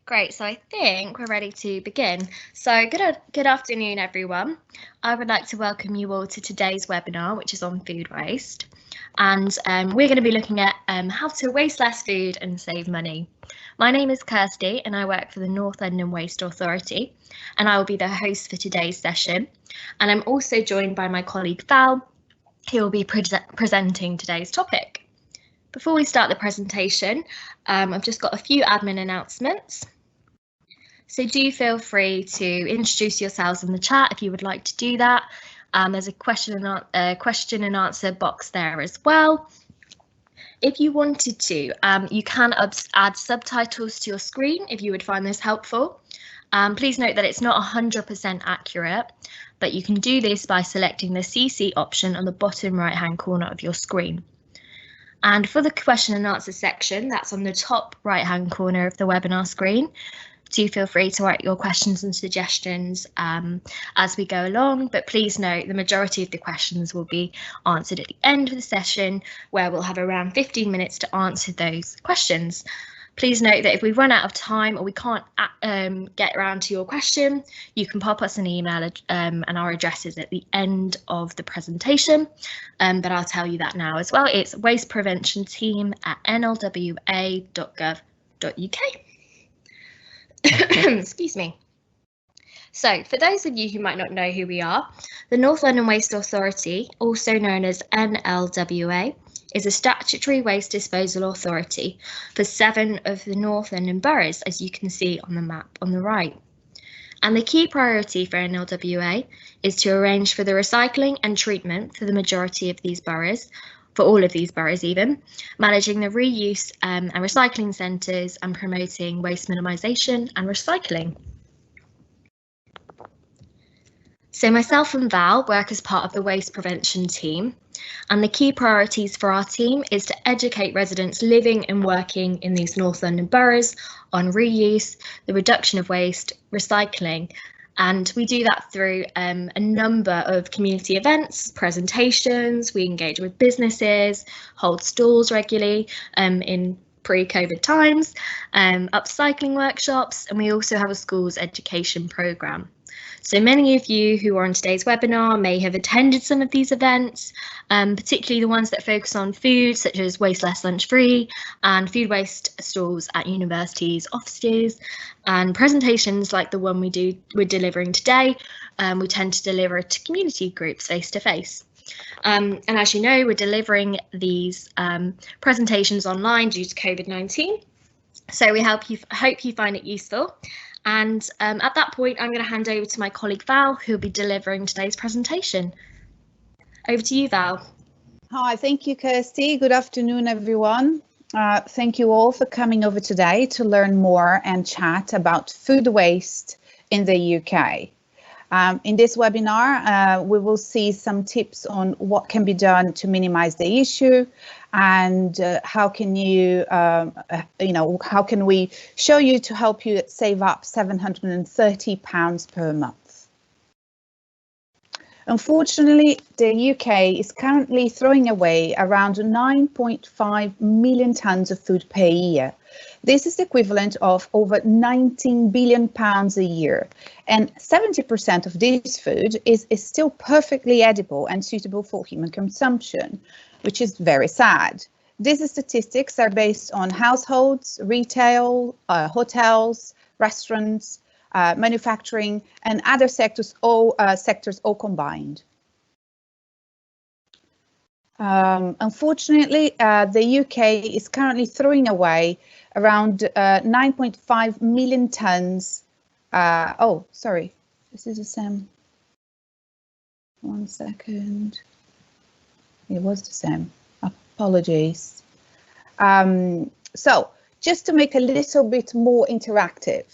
Great, so I think we're ready to begin. So good afternoon, everyone. I would like to welcome you all to today's webinar, which is on food waste. And we're going to be looking at how to waste less food and save money. My name is Kirsty and I work for the North London Waste Authority, and I will be the host for today's session. And I'm also joined by my colleague Val, who will be presenting today's topic. Before we start the presentation, I've just got a few admin announcements. So do feel free to introduce yourselves in the chat if you would like to do that. There's a question and answer box there as well. If you wanted to, you can add subtitles to your screen if you would find this helpful. Please note that it's not 100% accurate, but you can do this by selecting the CC option on the bottom right-hand corner of your screen. And for the question and answer section, that's on the top right-hand corner of the webinar screen. Do feel free to write your questions and suggestions as we go along, but please note the majority of the questions will be answered at the end of the session, where we'll have around 15 minutes to answer those questions. Please note that if we run out of time or we can't get around to your question, you can pop us an email and our address is at the end of the presentation, but I'll tell you that now as well. It's wastepreventionteam@nlwa.gov.uk. Excuse me. So, for those of you who might not know who we are, the North London Waste Authority, also known as NLWA, is a statutory waste disposal authority for 7 of the North London boroughs, as you can see on the map on the right. And the key priority for NLWA is to arrange for the recycling and treatment for the majority of these boroughs, for all of these boroughs even, managing the reuse and recycling centres and promoting waste minimisation and recycling. So myself and Val work as part of the waste prevention team, and the key priorities for our team is to educate residents living and working in these North London boroughs on reuse, the reduction of waste, recycling, and we do that through a number of community events, presentations. We engage with businesses, hold stalls regularly in pre-COVID times, upcycling workshops, and we also have a schools education programme. So many of you who are on today's webinar may have attended some of these events, particularly the ones that focus on food, such as Waste Less Lunch Free and food waste stalls at universities, offices, and presentations like the one we're delivering today. We tend to deliver to community groups face to face. And as you know, we're delivering these presentations online due to COVID-19. So we hope you find it useful. And at that point, I'm going to hand over to my colleague Val, who will be delivering today's presentation. Over to you, Val. Hi, thank you, Kirsty. Good afternoon, everyone. Thank you all for coming over today to learn more and chat about food waste in the UK. In this webinar, we will see some tips on what can be done to minimize the issue and how can we show you to help you save up £730 per month. Unfortunately, the UK is currently throwing away around 9.5 million tonnes of food per year. This is the equivalent of over £19 billion a year, and 70% of this food is still perfectly edible and suitable for human consumption, which is very sad. These statistics are based on households, retail, hotels, restaurants, manufacturing, and other sectors all combined. Unfortunately, the UK is currently throwing away around 9.5 million tonnes. Oh, sorry, this is the same. 1 second. It was the same. Apologies. So just to make a little bit more interactive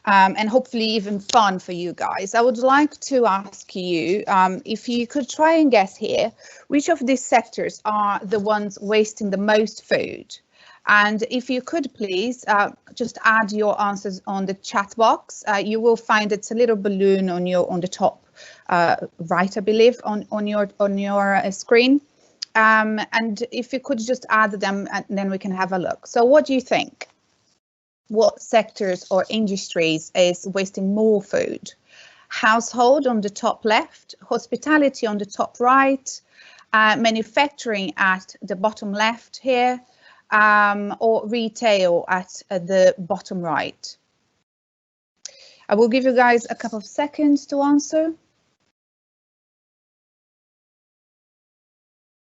and hopefully even fun for you guys, I would like to ask you if you could try and guess here, which of these sectors are the ones wasting the most food? And if you could please just add your answers on the chat box. You will find it's a little balloon on the top right, I believe, on your screen. And if you could just add them, and then we can have a look. So what do you think? what sectors or industries is wasting more food. Household on the top left, hospitality on the top right, manufacturing at the bottom left here, or retail at the bottom right. I will give you guys a couple of seconds to answer.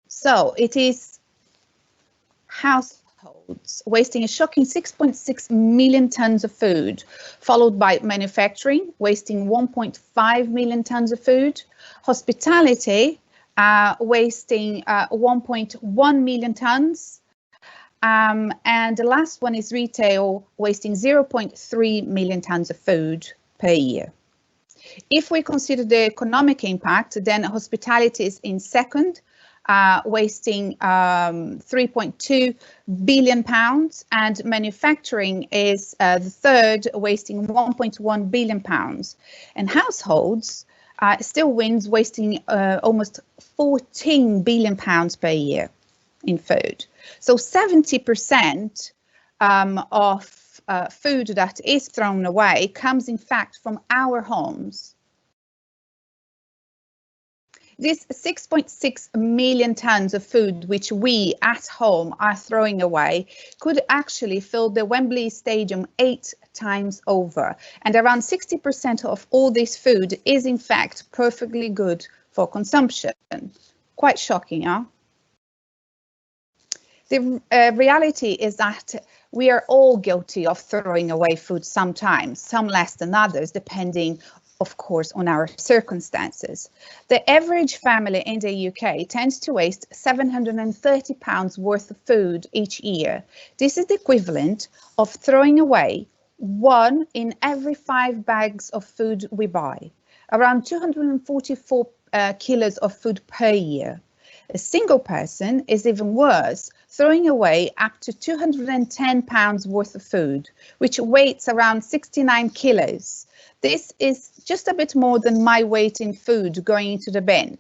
So it is households wasting a shocking 6.6 million tons of food, followed by manufacturing wasting 1.5 million tons of food, hospitality wasting 1.1 million tons, and the last one is retail wasting 0.3 million tons of food per year. If we consider the economic impact, then hospitality is in second, wasting 3.2 billion pounds, and manufacturing is the third, wasting 1.1 billion pounds. And households still wins, wasting almost 14 billion pounds per year in food. So 70% of food that is thrown away comes in fact from our homes. This 6.6 million tons of food which we at home are throwing away could actually fill the Wembley Stadium 8 times over. And around 60% of all this food is in fact perfectly good for consumption. Quite shocking, huh? The reality is that we are all guilty of throwing away food sometimes, some less than others, depending, of course, on our circumstances. The average family in the UK tends to waste £730 worth of food each year. This is the equivalent of throwing away 1 in every 5 bags of food we buy, around 244 kilos of food per year. A single person is even worse, throwing away up to £210 worth of food, which weighs around 69 kilos. This is just a bit more than my weight in food going into the bin.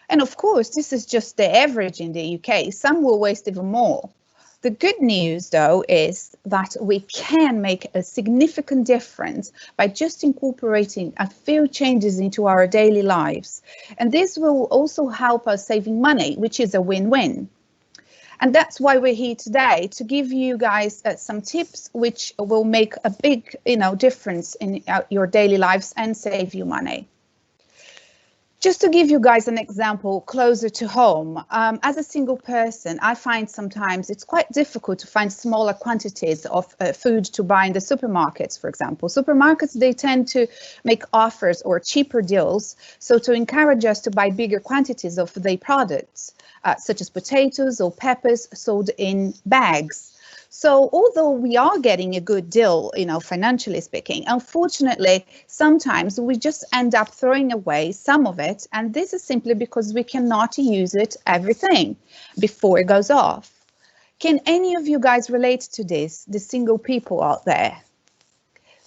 And of course, this is just the average in the UK. Some will waste even more. The good news, though, is that we can make a significant difference by just incorporating a few changes into our daily lives. And this will also help us saving money, which is a win-win. And that's why we're here today, to give you guys some tips which will make a big, difference in your daily lives and save you money. Just to give you guys an example closer to home, as a single person, I find sometimes it's quite difficult to find smaller quantities of food to buy in the supermarkets, for example. Supermarkets, they tend to make offers or cheaper deals, so to encourage us to buy bigger quantities of their products, such as potatoes or peppers sold in bags. So although we are getting a good deal, financially speaking, unfortunately, sometimes we just end up throwing away some of it. And this is simply because we cannot use it everything before it goes off. Can any of you guys relate to this, the single people out there?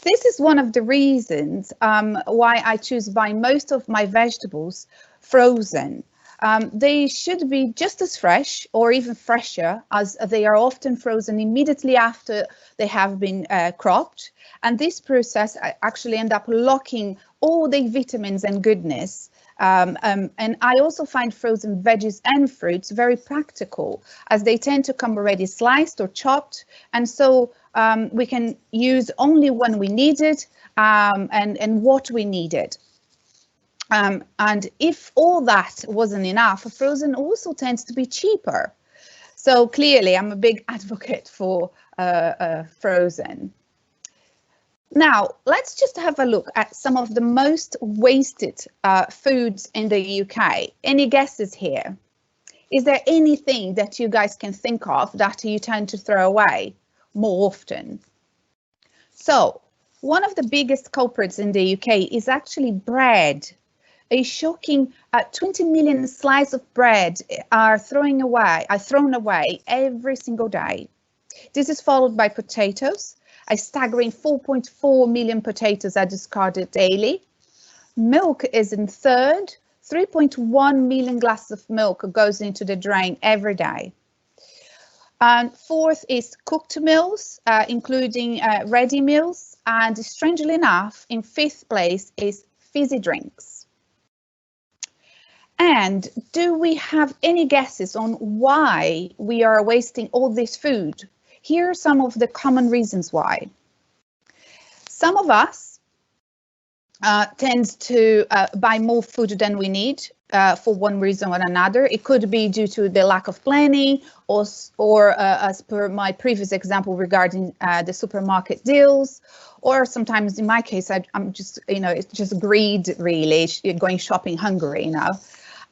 This is one of the reasons why I choose buy most of my vegetables frozen. They should be just as fresh or even fresher, as they are often frozen immediately after they have been cropped. And this process actually ends up locking all the vitamins and goodness. And I also find frozen veggies and fruits very practical, as they tend to come already sliced or chopped. And so we can use only when we need it and what we need it. And if all that wasn't enough, frozen also tends to be cheaper. So clearly, I'm a big advocate for frozen. Now, let's just have a look at some of the most wasted foods in the UK. Any guesses here? Is there anything that you guys can think of that you tend to throw away more often? So, one of the biggest culprits in the UK is actually bread. A shocking 20 million slices of bread are thrown away every single day. This is followed by potatoes. A staggering 4.4 million potatoes are discarded daily. Milk is in third. 3.1 million glasses of milk goes into the drain every day. And fourth is cooked meals, including ready meals. And strangely enough, in fifth place is fizzy drinks. And do we have any guesses on why we are wasting all this food? Here are some of the common reasons why. Some of us tend to buy more food than we need for one reason or another. It could be due to the lack of planning, or as per my previous example regarding the supermarket deals, or sometimes in my case, I'm just, it's just greed, really, going shopping hungry,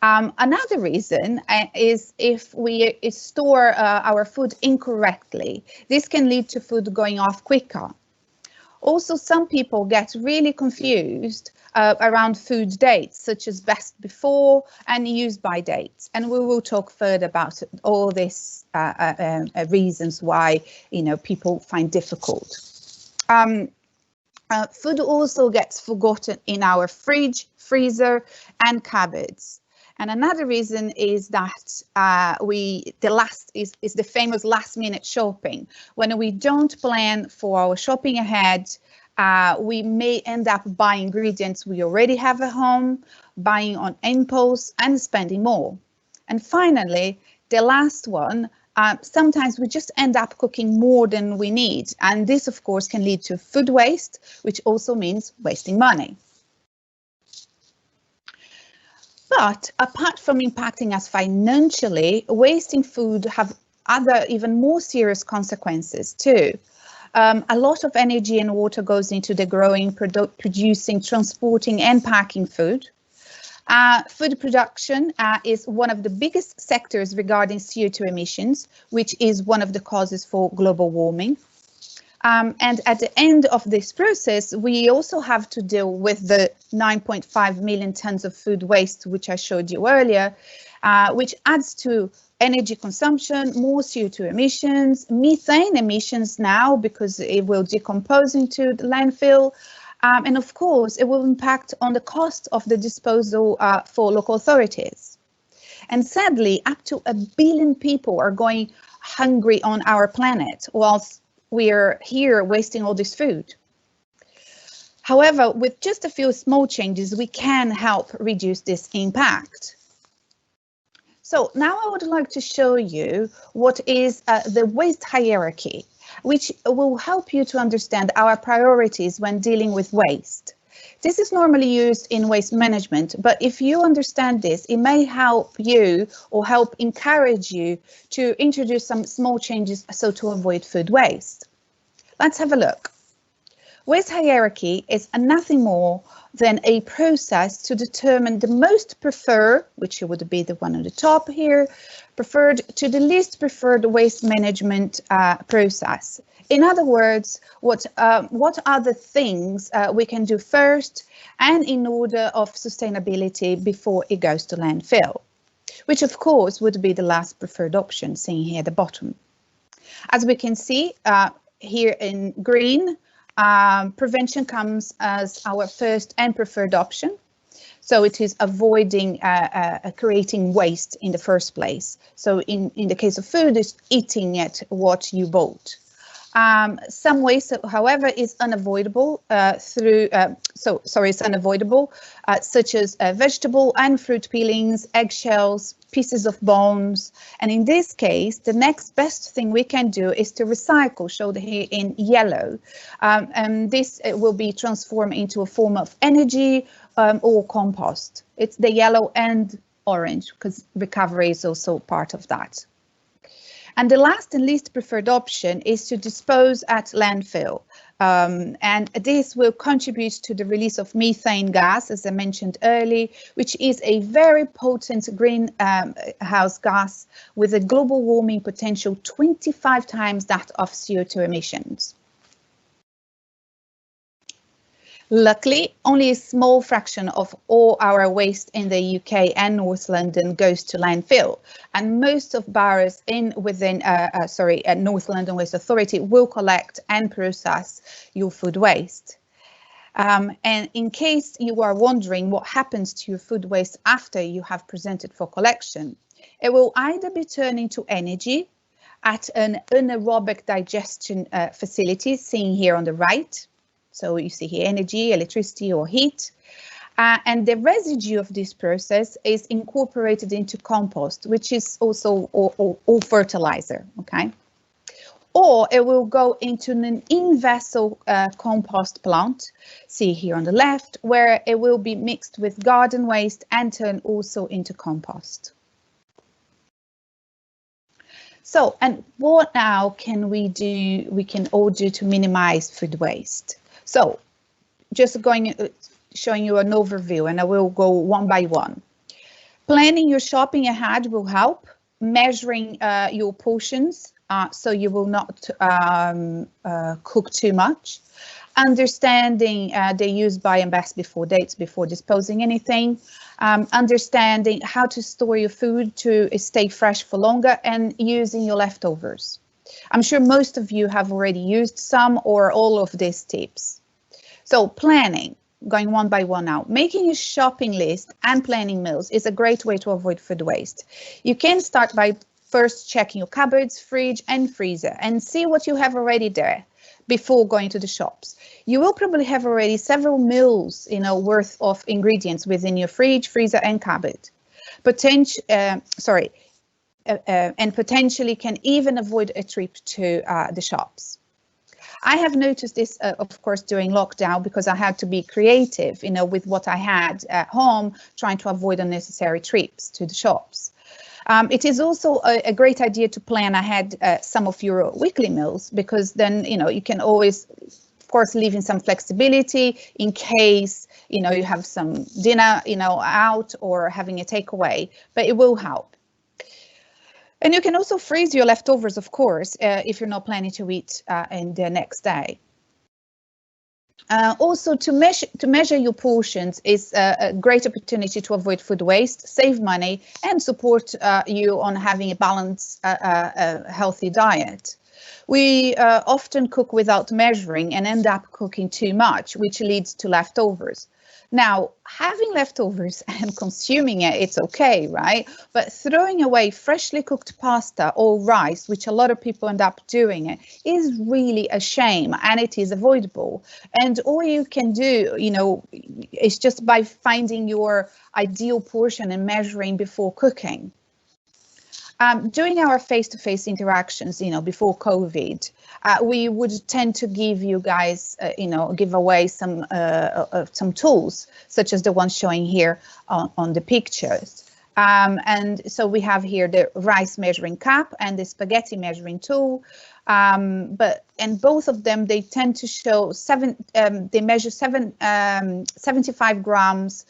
Another reason is if we store our food incorrectly. This can lead to food going off quicker. Also, some people get really confused around food dates, such as best before and use by dates. And we will talk further about all these reasons why, people find difficult. Food also gets forgotten in our fridge, freezer, and cupboards. And another reason is that is the famous last-minute shopping. When we don't plan for our shopping ahead, we may end up buying ingredients we already have at home, buying on impulse, and spending more. And finally, the last one, sometimes we just end up cooking more than we need. And this, of course, can lead to food waste, which also means wasting money. But apart from impacting us financially, wasting food have other even more serious consequences too. A lot of energy and water goes into the growing, producing, transporting and packing food. Food production is one of the biggest sectors regarding CO2 emissions, which is one of the causes for global warming. And at the end of this process, we also have to deal with the 9.5 million tons of food waste, which I showed you earlier, which adds to energy consumption, more CO2 emissions, methane emissions now, because it will decompose into the landfill. And of course, it will impact on the cost of the disposal for local authorities. And sadly, up to 1 billion people are going hungry on our planet, whilst we're here wasting all this food. However, with just a few small changes, we can help reduce this impact. So now I would like to show you what is the waste hierarchy, which will help you to understand our priorities when dealing with waste. This is normally used in waste management, but if you understand this, it may help you or help encourage you to introduce some small changes so to avoid food waste. Let's have a look. Waste hierarchy is nothing more than a process to determine the most preferred, which would be the one on the top here, preferred to the least preferred waste management process. In other words, what are the things we can do first and in order of sustainability before it goes to landfill, which of course would be the last preferred option, seen here at the bottom. As we can see here in green, prevention comes as our first and preferred option. So it is avoiding creating waste in the first place. So in the case of food, it's eating what you bought. Some waste, however, is unavoidable it's unavoidable, such as vegetable and fruit peelings, eggshells, pieces of bones. And in this case, the next best thing we can do is to recycle, shown here in yellow. And this will be transformed into a form of energy or compost. It's the yellow and orange because recovery is also part of that. And the last and least preferred option is to dispose at landfill. And this will contribute to the release of methane gas, as I mentioned earlier, which is a very potent greenhouse gas with a global warming potential 25 times that of CO2 emissions. Luckily, only a small fraction of all our waste in the UK and North London goes to landfill, and most of boroughs within North London Waste Authority will collect and process your food waste. And in case you are wondering what happens to your food waste after you have presented for collection, it will either be turned into energy, at an anaerobic digestion facility, seen here on the right. So you see here energy, electricity or heat. And the residue of this process is incorporated into compost, which is also all fertilizer, okay? Or it will go into an in-vessel compost plant, see here on the left, where it will be mixed with garden waste and turn also into compost. So, and what now can we all do to minimize food waste? So, just showing you an overview, and I will go one by one. Planning your shopping ahead will help. Measuring your portions so you will not cook too much. Understanding the use by and best before dates before disposing anything. Understanding how to store your food to stay fresh for longer, and using your leftovers. I'm sure most of you have already used some or all of these tips. So planning, going one by one now. Making a shopping list and planning meals is a great way to avoid food waste. You can start by first checking your cupboards, fridge and freezer and see what you have already there before going to the shops. You will probably have already several meals, worth of ingredients within your fridge, freezer and cupboard. And potentially can even avoid a trip to the shops. I have noticed this, of course, during lockdown, because I had to be creative, with what I had at home, trying to avoid unnecessary trips to the shops. It is also a great idea to plan ahead some of your weekly meals, because then, you can always, of course, leave in some flexibility in case, you have some dinner, out or having a takeaway, but it will help. And you can also freeze your leftovers, of course, if you're not planning to eat in the next day. Also, to measure your portions is a great opportunity to avoid food waste, save money, and support you on having a balanced, healthy diet. We often cook without measuring and end up cooking too much, which leads to leftovers. Now, having leftovers and consuming it's okay, right? But throwing away freshly cooked pasta or rice, which a lot of people end up doing, is really a shame, and it is avoidable. And all you can do, is just by finding your ideal portion and measuring before cooking. During our face-to-face interactions, before COVID, we would tend to give you guys, give away some tools, such as the one showing here on the pictures. And so we have here the rice measuring cup and the spaghetti measuring tool. And both of them, they tend to show they measure 75 grams,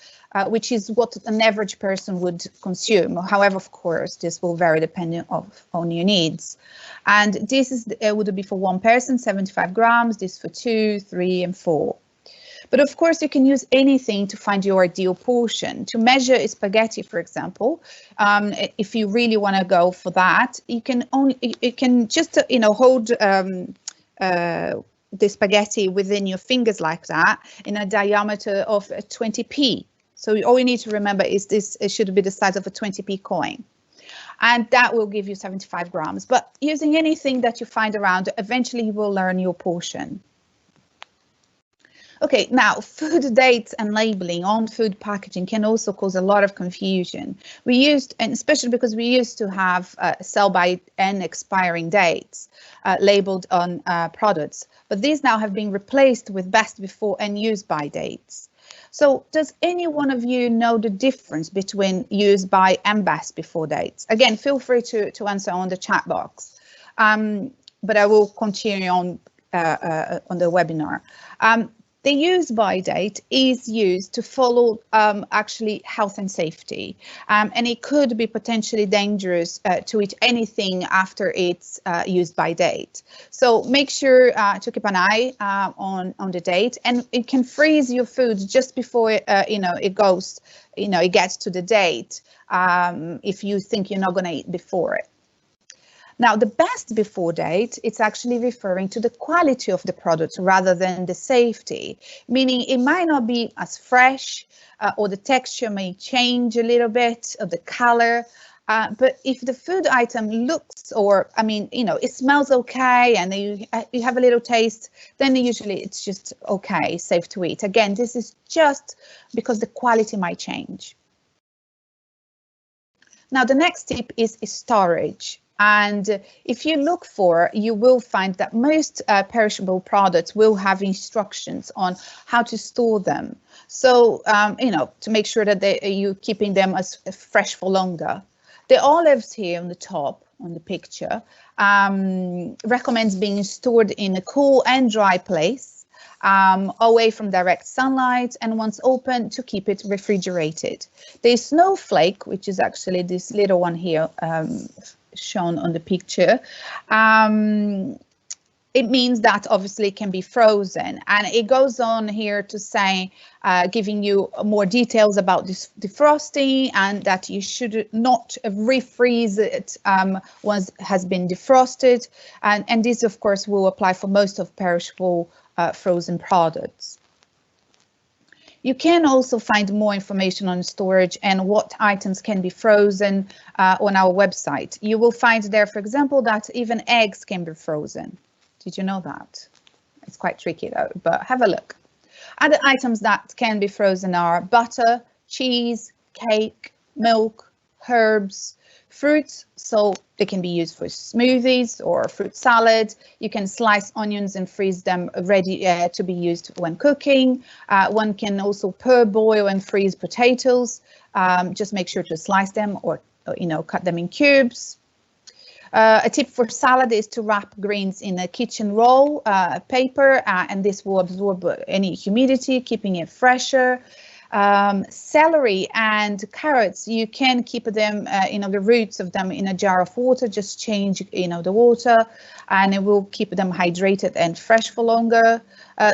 which is what an average person would consume. However, of course, this will vary depending on your needs. And this would be for one person, 75 grams, this for 2, 3, and 4. But of course, you can use anything to find your ideal portion. To measure spaghetti, for example, if you really want to go for that, you can just hold the spaghetti within your fingers like that in a diameter of 20p. So all you need to remember is it should be the size of a 20p coin. And that will give you 75 grams. But using anything that you find around, eventually you will learn your portion. Okay, now food dates and labeling on food packaging can also cause a lot of confusion. And especially because we used to have sell by and expiring dates labeled on products, but these now have been replaced with best before and use by dates. So does any one of you know the difference between use by and best before dates? Again, feel free to answer on the chat box, but I will continue on the webinar. The use by date is used to follow actually health and safety, and it could be potentially dangerous to eat anything after its use by date. So make sure to keep an eye on the date, and it can freeze your food just before it goes, it gets to the date if you think you're not going to eat before it. Now, the best before date, it's actually referring to the quality of the product rather than the safety, meaning it might not be as fresh or the texture may change a little bit, or the color, But if the food item looks, or I mean, it smells okay, and you have a little taste, then usually it's just okay, safe to eat. Again, this is just because the quality might change. Now, the next tip is storage. And if you look you will find that most perishable products will have instructions on how to store them. So, to make sure that you're keeping them as fresh for longer. The olives here on the top, on the picture, recommends being stored in a cool and dry place, away from direct sunlight, and once open, to keep it refrigerated. The snowflake, which is actually this little one here, shown on the picture, it means that obviously it can be frozen, and it goes on here to say, giving you more details about this defrosting, and that you should not refreeze it once it has been defrosted, and this of course will apply for most of perishable frozen products. You can also find more information on storage and what items can be frozen on our website. You will find there, for example, that even eggs can be frozen. Did you know that? It's quite tricky though, but have a look. Other items that can be frozen are butter, cheese, cake, milk, herbs, fruits, so they can be used for smoothies or fruit salad. You can slice onions and freeze them ready to be used when cooking. One can also parboil and freeze potatoes. Just make sure to slice them or cut them in cubes. A tip for salad is to wrap greens in a kitchen roll paper, and this will absorb any humidity, keeping it fresher. Celery and carrots, you can keep them, the roots of them in a jar of water. Just change, the water, and it will keep them hydrated and fresh for longer.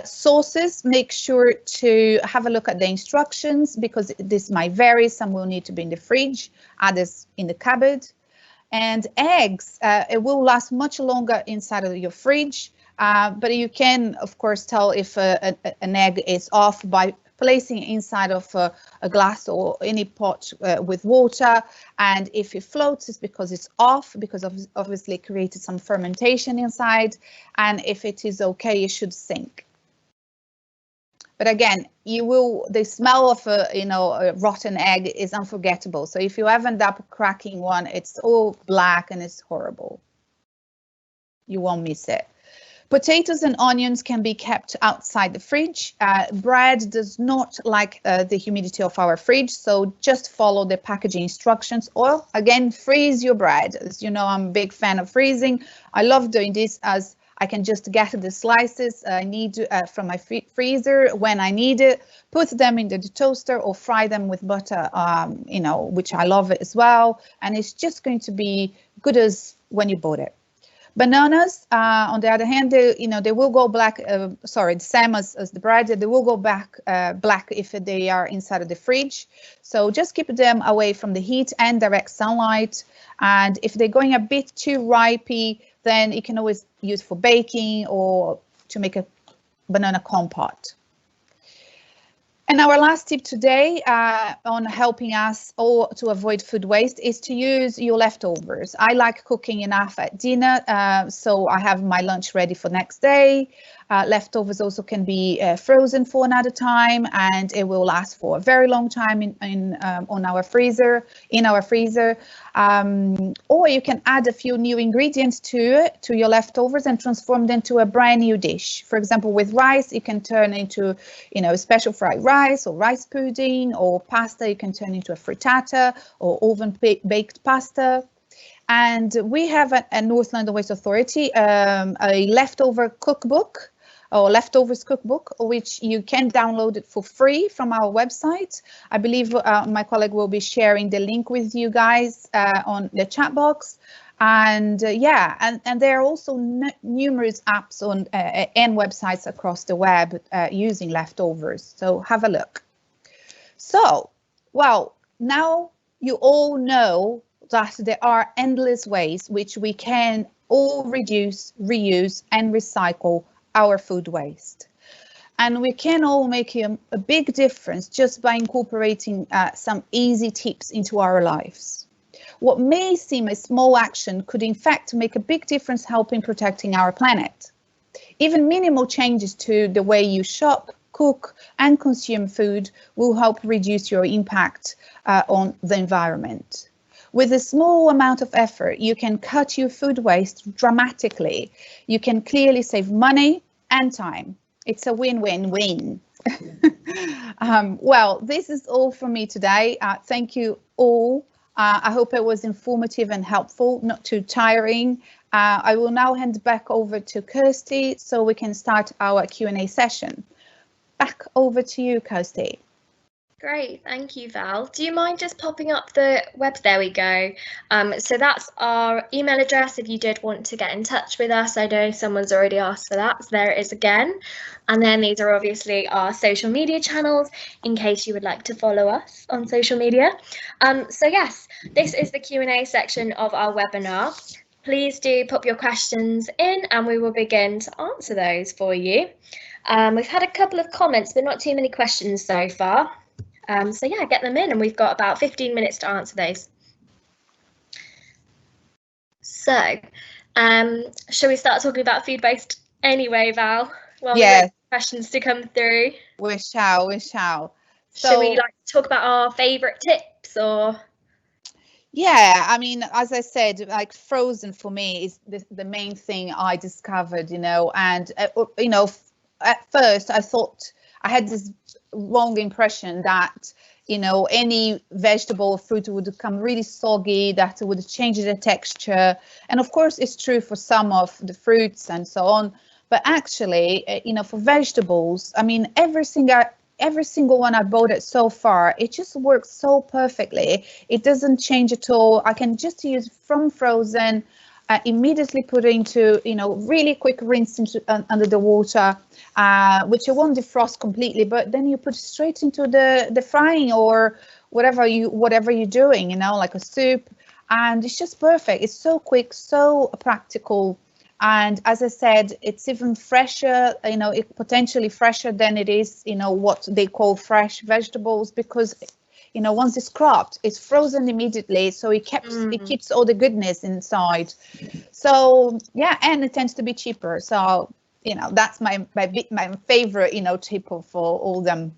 Sauces, make sure to have a look at the instructions, because this might vary. Some will need to be in the fridge, others in the cupboard. And eggs, it will last much longer inside of your fridge, but you can, of course, tell if an egg is off by placing it inside of a glass or any pot with water. And if it floats, it's because it's off, because obviously it created some fermentation inside. And if it is okay, it should sink. But again, the smell of a rotten egg is unforgettable. So if you ever end up cracking one, it's all black and it's horrible. You won't miss it. Potatoes and onions can be kept outside the fridge. Bread does not like the humidity of our fridge, so just follow the packaging instructions, or again, freeze your bread. As you know, I'm a big fan of freezing. I love doing this, as I can just get the slices I need from my freezer when I need it, put them in the toaster or fry them with butter, which I love as well. And it's just going to be good as when you bought it. Bananas, on the other hand, they will go black, the same as the bread, they will go back black if they are inside of the fridge. So just keep them away from the heat and direct sunlight. And if they're going a bit too ripey, then you can always use for baking or to make a banana compote. And our last tip today on helping us all to avoid food waste is to use your leftovers. I like cooking enough at dinner, so I have my lunch ready for next day. Leftovers also can be frozen for another time, and it will last for a very long time in our freezer. Or you can add a few new ingredients to your leftovers and transform them to a brand new dish. For example, with rice, you can turn into special fried rice or rice pudding, or pasta you can turn into a frittata or oven baked pasta. And we have at North London Waste Authority a leftover cookbook, or leftovers cookbook, which you can download it for free from our website. I believe my colleague will be sharing the link with you guys on the chat box. And and there are also numerous apps on and websites across the web using leftovers. So have a look. So, well, now you all know that there are endless ways which we can all reduce, reuse, and recycle our food waste. And we can all make a big difference just by incorporating some easy tips into our lives. what may seem a small action could in fact make a big difference helping protecting our planet. Even minimal changes to the way you shop, cook and consume food will help reduce your impact on the environment. With a small amount of effort, you can cut your food waste dramatically. You can clearly save money and time. It's a win-win-win. Well, this is all from me today. Thank you all. I hope it was informative and helpful, not too tiring. I will now hand back over to Kirsty so we can start our Q&A session. Back over to you, Kirsty. Great, thank you, Val. Do you mind just popping up the web? There we go. So that's our email address if you did want to get in touch with us. I know someone's already asked for that, so there it is again. And then these are obviously our social media channels in case you would like to follow us on social media. So yes, this is the Q&A section of our webinar. Please do pop your questions in and we will begin to answer those for you. We've had a couple of comments, but not too many questions so far. So yeah, get them in and we've got about 15 minutes to answer those. So, shall we start talking about food waste anyway, Val? Well, yeah. Questions to come through. We shall. So, should we talk about our favourite tips or? Yeah, I mean, as I said, like frozen for me is the main thing I discovered, and, at first I thought I had this wrong impression that, any vegetable or fruit would come really soggy, that it would change the texture. And of course, it's true for some of the fruits and so on. But actually, for vegetables, I mean, every single one I bought it so far, it just works so perfectly. It doesn't change at all. I can just use from frozen, immediately put into, really quick rinse under the water, which you won't defrost completely, but then you put straight into the frying or whatever you're doing, like a soup, and it's just perfect. It's so quick, so practical. And as I said, it's even fresher, potentially fresher than it is, what they call fresh vegetables, because, once it's cropped, it's frozen immediately. So it keeps all the goodness inside. So, yeah, and it tends to be cheaper. So, that's my favorite, tip for all them.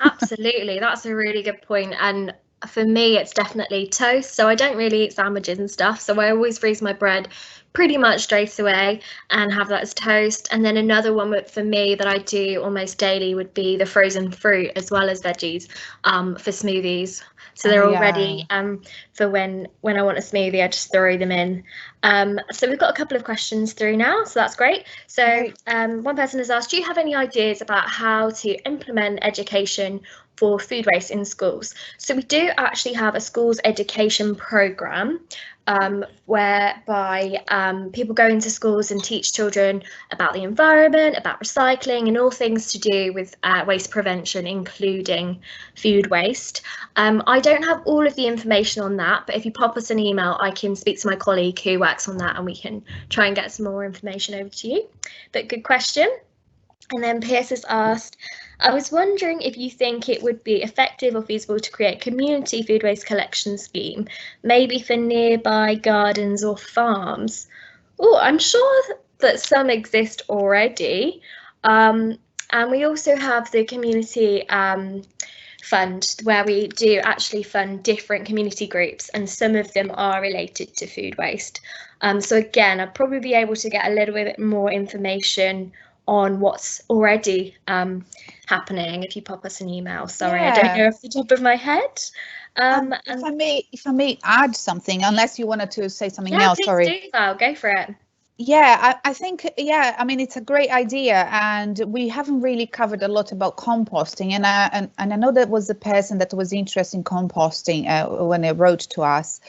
Absolutely. That's a really good point. And for me, it's definitely toast. So I don't really eat sandwiches and stuff. So I always freeze my bread pretty much straight away and have that as toast. And then another one for me that I do almost daily would be the frozen fruit as well as veggies for smoothies. So they're all ready for when I want a smoothie, I just throw them in. So we've got a couple of questions through now, so that's great. So one person has asked, do you have any ideas about how to implement education for food waste in schools? So we do actually have a schools education programme whereby people go into schools and teach children about the environment, about recycling and all things to do with waste prevention, including food waste. I don't have all of the information on that, but if you pop us an email, I can speak to my colleague who works on that and we can try and get some more information over to you. But good question. And then Pierce has asked, I was wondering if you think it would be effective or feasible to create a community food waste collection scheme, maybe for nearby gardens or farms. Oh, I'm sure that some exist already. And we also have the community fund where we do actually fund different community groups, and some of them are related to food waste. So again, I'd probably be able to get a little bit more information on what's already happening if you pop us an email. Sorry, I don't know off the top of my head. If I may add something, unless you wanted to say something else. Sorry. Please do, Val, go for it. Yeah, I think, I mean, it's a great idea, and we haven't really covered a lot about composting. And I know that was the person that was interested in composting when they wrote to us.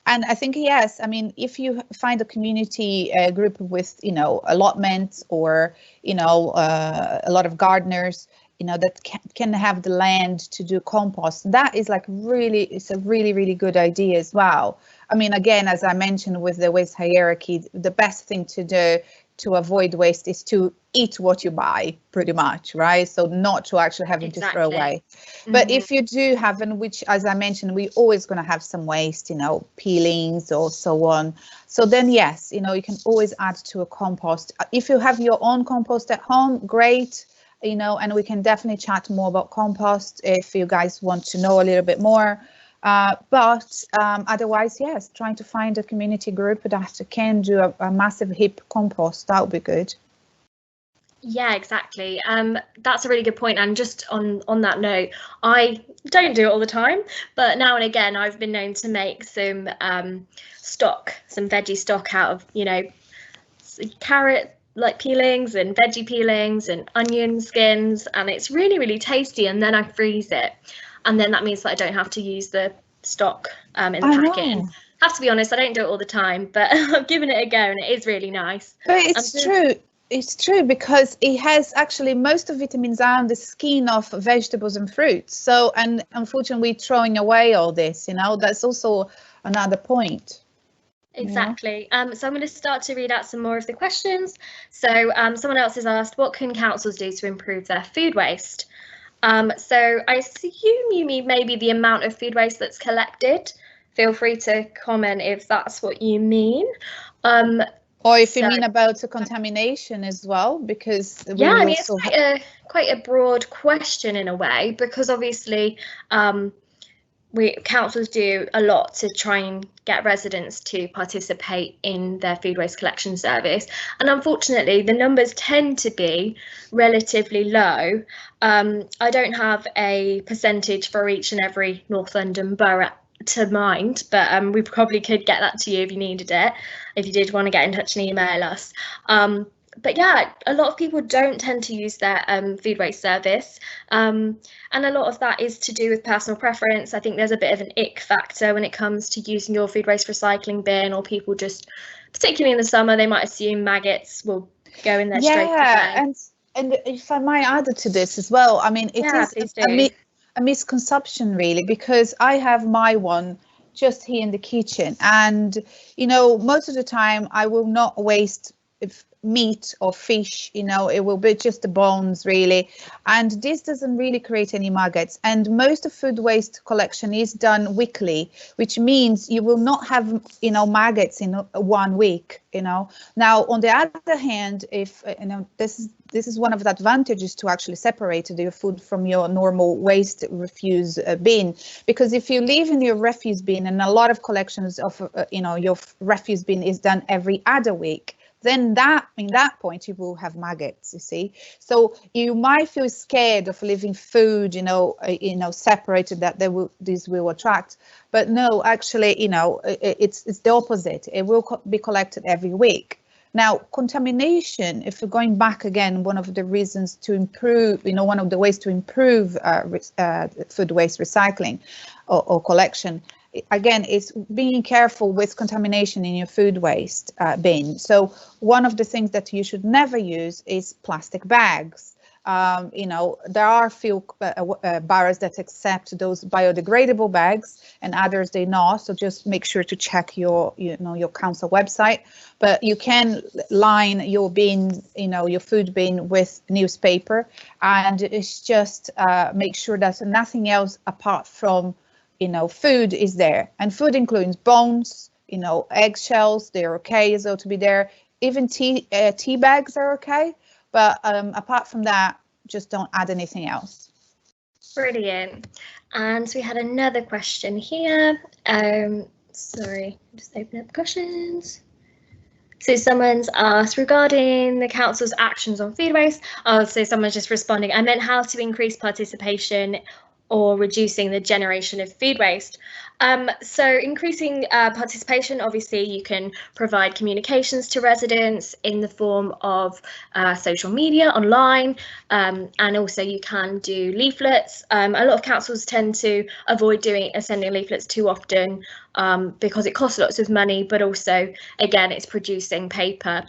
And I think, yes, I mean, if you find a community group with, allotments or, a lot of gardeners, that can have the land to do compost, that is it's a really, really good idea as well. I mean, again, as I mentioned with the waste hierarchy, the best thing to do to avoid waste is to eat what you buy, pretty much, right? So not to actually having to throw away. But if you do have, and which, as I mentioned, we're always going to have some waste, you know, peelings or so on. So then, yes, you know, you can always add to a compost. If you have your own compost at home, great, you know, and we can definitely chat more about compost if you guys want to know a little bit more. But otherwise, yes, trying to find a community group that can do a massive heap compost, that would be good. Yeah, exactly. That's a really good point. And just on that note, I don't do it all the time, but now and again, I've been known to make some stock, some veggie stock out of, you know, carrot like peelings and veggie peelings and onion skins, and it's really, really tasty. And then I freeze it, and then that means that I don't have to use the stock in the packet. I have to be honest, I don't do it all the time, but I've given it a go, and it is really nice. But it's true. It's true, because it has actually most of vitamins are on the skin of vegetables and fruits. So, and unfortunately, we're throwing away all this, you know, that's also another point. Exactly. So I'm going to start to read out some more of the questions. So someone else has asked, what can councils do to improve their food waste? So I assume you mean maybe the amount of food waste that's collected. Feel free to comment if that's what you mean. Or if you mean about the contamination as well, because yeah, I mean, it's quite a broad question in a way, because obviously councils do a lot to try and get residents to participate in their food waste collection service, and unfortunately the numbers tend to be relatively low. I don't have a percentage for each and every North London borough to mind, but we probably could get that to you if you needed it, if you did want to get in touch and email us. But yeah, a lot of people don't tend to use their food waste service, and a lot of that is to do with personal preference. I think there's a bit of an ick factor when it comes to using your food waste recycling bin, or people just, particularly in the summer, they might assume maggots will go in there straight away. Yeah, and if I might add to this as well, I mean, it is a misconception really, because I have my one just here in the kitchen, and you know, most of the time I will not waste meat or fish, you know, it will be just the bones really, and this doesn't really create any maggots. And most of food waste collection is done weekly, which means you will not have, you know, maggots in 1 week, you know. Now on the other hand, if you know, this is one of the advantages to actually separate your food from your normal waste refuse bin, because if you leave in your refuse bin, and a lot of collections of you know, your refuse bin is done every other week, then in that point you will have maggots, you see. So you might feel scared of leaving food, you know, separated, that these will attract, but no, actually, you know, it's the opposite. It will be collected every week. Now, contamination, if we're going back again, one of the reasons to improve, you know, one of the ways to improve food waste recycling or collection, again, is being careful with contamination in your food waste bin. So one of the things that you should never use is plastic bags. You know, there are few boroughs that accept those biodegradable bags, and others they not. So just make sure to check your council website. But you can line your bin, you know, your food bin with newspaper, and it's just make sure that nothing else apart from, you know, food is there. And food includes bones, you know, eggshells, they're okay as well to be there. Even tea bags are okay. But apart from that, just don't add anything else. Brilliant. And so we had another question here. Sorry, just open up questions. So someone's asked regarding the council's actions on food waste. Oh, so someone's just responding, I meant how to increase participation or reducing the generation of food waste. So increasing participation, obviously you can provide communications to residents in the form of social media, online, and also you can do leaflets. A lot of councils tend to avoid sending leaflets too often because it costs lots of money, but also, again, it's producing paper.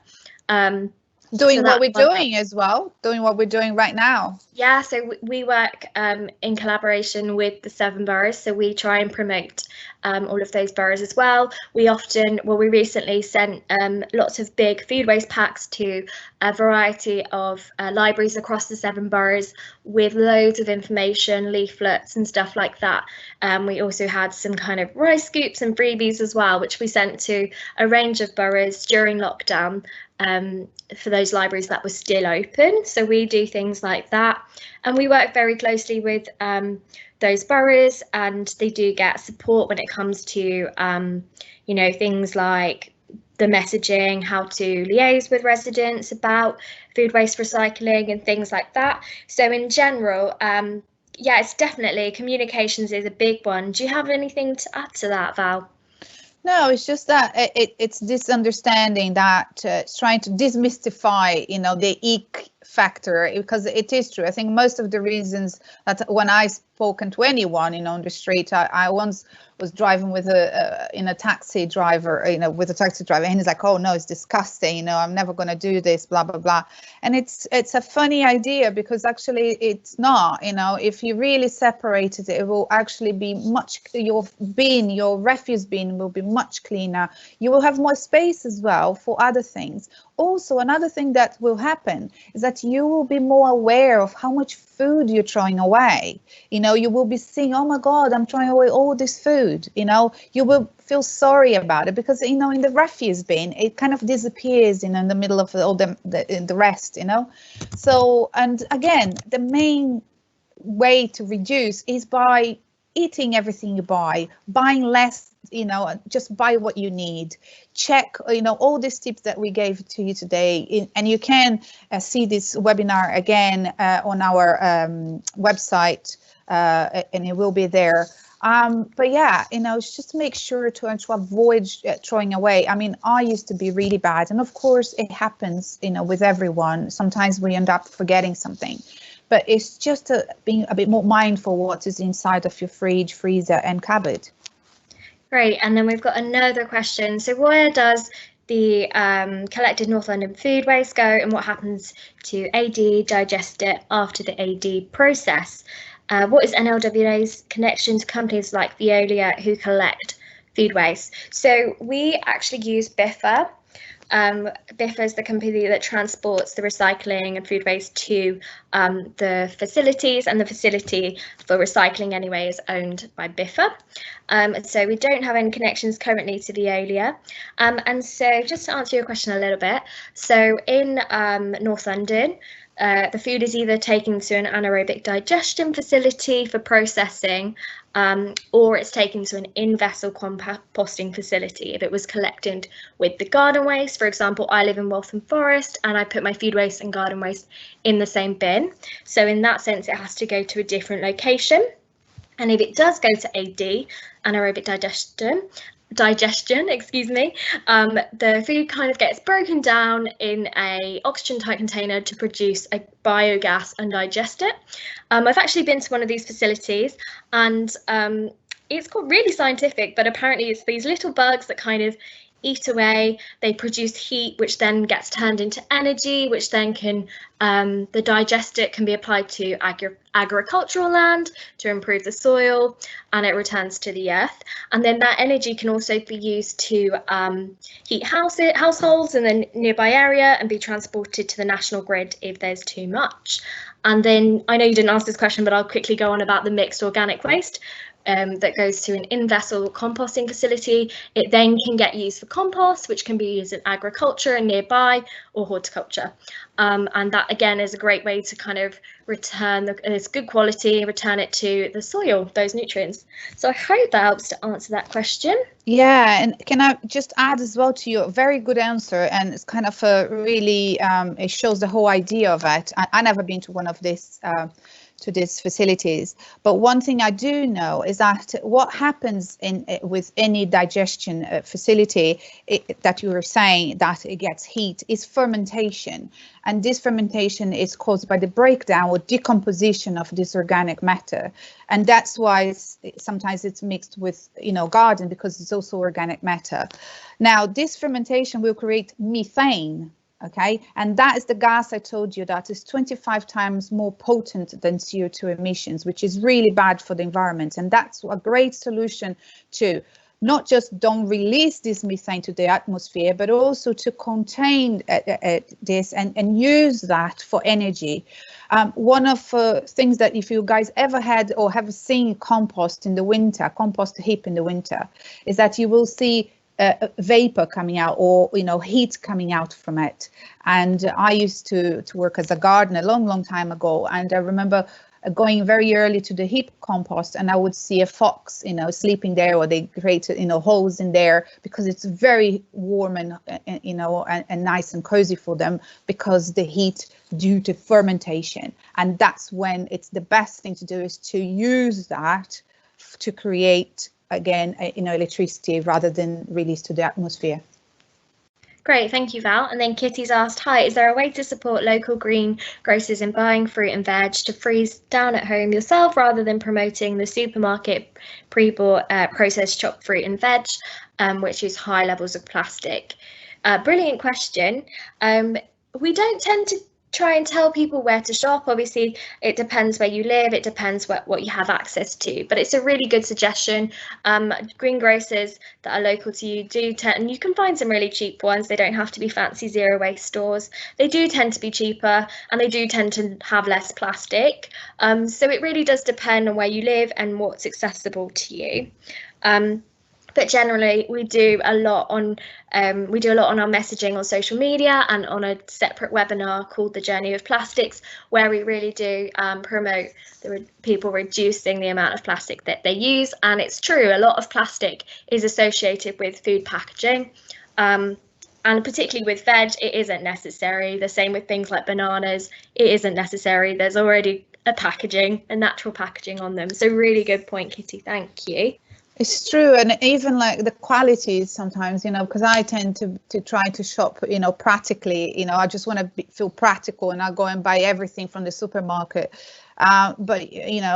Doing So what that's we're one doing as well, doing what we're doing right now. Yeah, so we work in collaboration with the 7 boroughs, so we try and promote all of those boroughs as well. We recently sent lots of big food waste packs to a variety of libraries across the 7 boroughs with loads of information, leaflets and stuff like that. We also had some kind of rice scoops and freebies as well, which we sent to a range of boroughs during lockdown. For those libraries that were still open. So we do things like that. And we work very closely with those boroughs, and they do get support when it comes to, things like the messaging, how to liaise with residents about food waste recycling and things like that. So in general, it's definitely communications is a big one. Do you have anything to add to that, Val? No, it's just that it's this understanding that it's trying to demystify, the ick factor, because it is true. I think most of the reasons that when I spoken to anyone, on the street, I once was driving with a taxi driver, and he's like, oh no, it's disgusting, I'm never going to do this, blah blah blah. And it's a funny idea, because actually it's not. If you really separate it, it will actually be your refuse bin will be much cleaner. You will have more space as well for other things. Also, another thing that will happen is that you will be more aware of how much food you're throwing away. You will be seeing, oh my God, I'm throwing away all this food. You will feel sorry about it, because, in the refuse bin, it kind of disappears, in the middle of all the rest, So, and again, the main way to reduce is by eating everything you buy, buying less, just buy what you need. Check, all these tips that we gave to you today, and you can see this webinar again on our website, and it will be there. But yeah, just make sure to avoid throwing away. I mean, I used to be really bad, and of course it happens, with everyone. Sometimes we end up forgetting something. But it's just being a bit more mindful what is inside of your fridge, freezer and cupboard. Great, and then we've got another question. So where does the collected North London food waste go, and what happens to AD digest it after the AD process? What is NLWA's connection to companies like Veolia who collect food waste? So we actually use Biffa. Biffa is the company that transports the recycling and food waste to the facilities, and the facility for recycling anyway is owned by Biffa. So we don't have any connections currently to Veolia. And so just to answer your question a little bit, so in North London, the food is either taken to an anaerobic digestion facility for processing, or it's taken to an in-vessel composting facility. If it was collected with the garden waste, for example, I live in Waltham Forest and I put my food waste and garden waste in the same bin. So in that sense, it has to go to a different location. And if it does go to AD, anaerobic digestion, the food kind of gets broken down in a oxygen-tight container to produce a biogas and digest it. I've actually been to one of these facilities, and it's called really scientific, but apparently it's these little bugs that kind of eat away. They produce heat, which then gets turned into energy, which then can the digest can be applied to agricultural land to improve the soil, and it returns to the earth. And then that energy can also be used to heat households in the nearby area and be transported to the national grid if there's too much. And then I know you didn't ask this question, but I'll quickly go on about the mixed organic waste. That goes to an in-vessel composting facility. It then can get used for compost, which can be used in agriculture and nearby, or horticulture. And that again is a great way to kind of return it's good quality, return it to the soil, those nutrients. So I hope that helps to answer that question. Yeah, and can I just add as well to your very good answer, and it's kind of a really it shows the whole idea of it. I never been to one of this to these facilities, but one thing I do know is that what happens with any digestion facility that you were saying that it gets heat is fermentation, and this fermentation is caused by the breakdown or decomposition of this organic matter, and that's why sometimes it's mixed with garden, because it's also organic matter. Now this fermentation will create methane. Okay, and that is the gas I told you that is 25 times more potent than CO2 emissions, which is really bad for the environment. And that's a great solution to not just don't release this methane to the atmosphere, but also to contain this and use that for energy. One of things that if you guys ever had or have seen compost in the winter, compost heap in the winter, is that you will see vapor coming out, or heat coming out from it. And I used to work as a gardener a long time ago, and I remember going very early to the heap compost, and I would see a fox sleeping there, or they created holes in there because it's very warm and nice and cozy for them because the heat due to fermentation. And that's when it's the best thing to do, is to use that to create again electricity rather than release to the atmosphere. Great, thank you, Val. And then Kitty's asked, hi, is there a way to support local green grocers in buying fruit and veg to freeze down at home yourself rather than promoting the supermarket pre-bought processed chopped fruit and veg, which is high levels of plastic? Brilliant question. We don't tend to try and tell people where to shop. Obviously, it depends where you live, it depends what you have access to, but it's a really good suggestion. Green grocers that are local to you do tend, and you can find some really cheap ones. They don't have to be fancy zero waste stores. They do tend to be cheaper, and they do tend to have less plastic. So it really does depend on where you live and what's accessible to you. But generally, we do a lot on our messaging on social media and on a separate webinar called The Journey of Plastics, where we really do promote people reducing the amount of plastic that they use. And it's true, a lot of plastic is associated with food packaging. And particularly with veg, it isn't necessary. The same with things like bananas, it isn't necessary. There's already a natural packaging on them. So really good point, Kitty, thank you. It's true, and even like the quality sometimes, because I tend to try to shop, practically. I just want to feel practical, and I go and buy everything from the supermarket. But the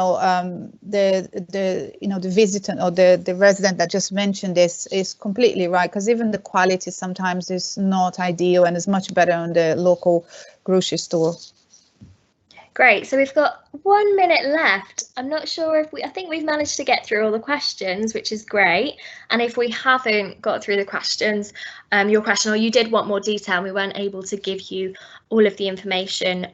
visitor or the resident that just mentioned this is completely right, because even the quality sometimes is not ideal and is much better on the local grocery store. Great, so we've got 1 minute left. I'm not sure I think we've managed to get through all the questions, which is great. And if we haven't got through the questions, your question, or you did want more detail and we weren't able to give you all of the information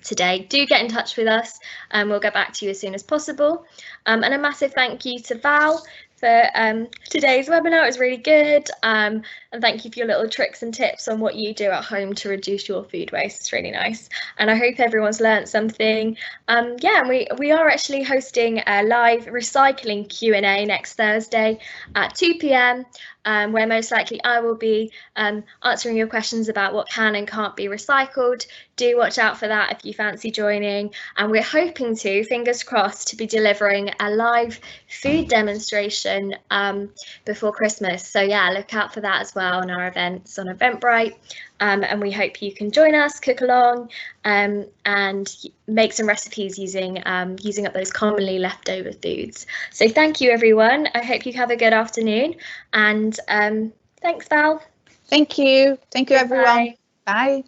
today, do get in touch with us and we'll get back to you as soon as possible. And a massive thank you to Val for today's webinar. It was really good, and thank you for your little tricks and tips on what you do at home to reduce your food waste. It's really nice, and I hope everyone's learnt something. Yeah, and we are actually hosting a live recycling Q&A next Thursday at 2 p.m. Where most likely I will be answering your questions about what can and can't be recycled. Do watch out for that if you fancy joining. And we're hoping to, fingers crossed, to be delivering a live food demonstration before Christmas. So yeah, look out for that as well on our events on Eventbrite. And we hope you can join us, cook along, and make some recipes using up those commonly leftover foods. So thank you, everyone. I hope you have a good afternoon, and thanks, Val. Thank you. Thank you, everyone. Bye.